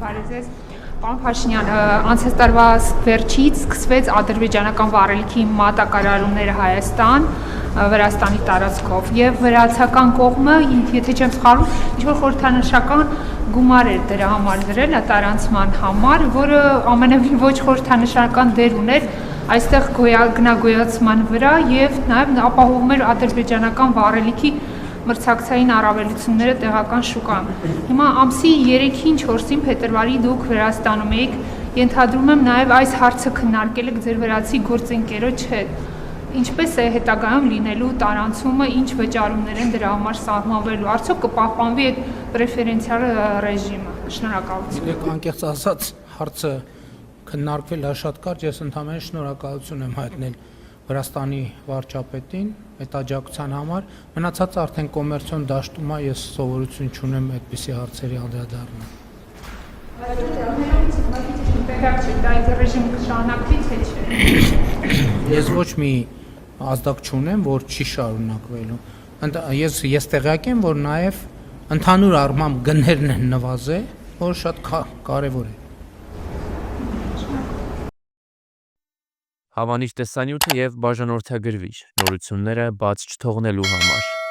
Բարև ձեզ, պարոն Փաշինյան, անցած տարվա վերջից սկսվեց ադրբեջանական վառելիքի մատակարարումները Հայաստան, Վրաստանի տարածքով եւ վրացական կողմը, եթե չեմ սխալվում, ինչ-որ խորհրդանշական գումար էր դրա համար դրել տարանցման համար, որը ամենևին ոչ խորհրդանշական դեր ուներ այստեղ գնագոյացման վրա եւ նաեւ ապահովում էր ադրբեջանական վառելիքի մրցակցային առավելությունները տեղական շուկայում։ Հիմա ամսի 3-ին 4-ին փետրվարի դուք Վրաստանում եք, ենթադրում եմ նաև այս հարցը քննարկել եք ձեր վրացի գործընկերոջ հետ։ Ինչպես է հետագայում լինելու տարանցումը, ինչ վճարումներ են դրա համար սահմանվելու, արդյոք կպահպանվի այդ պրեֆերենցիալ ռեժիմը։ Շնորհակալություն։ Եկեք անկեղծ ասած, հարցը քննարկվելը շատ կարճ, ես ընդհանրապես շնորհակալություն եմ հայտնել Վրաստանի վարչապետին այդ աջակցության համար, մնացածը արդեն կոմերցիոն դաշտում է, ես սովորություն չունեմ այդպիսի հարցերի անդրադառնալ։ Ես ոչ մի ազդակ չունեմ, որ չի շարունակվելու։ Ես տեղյակ եմ, որ նաև ընդհանուր առմամբ գներն են նվազել, որ շատ կարևոր է։ Հավանիչ տեսանյութը եւ բաժանորդագրվիչ նորությունները բաց չթողնելու համար։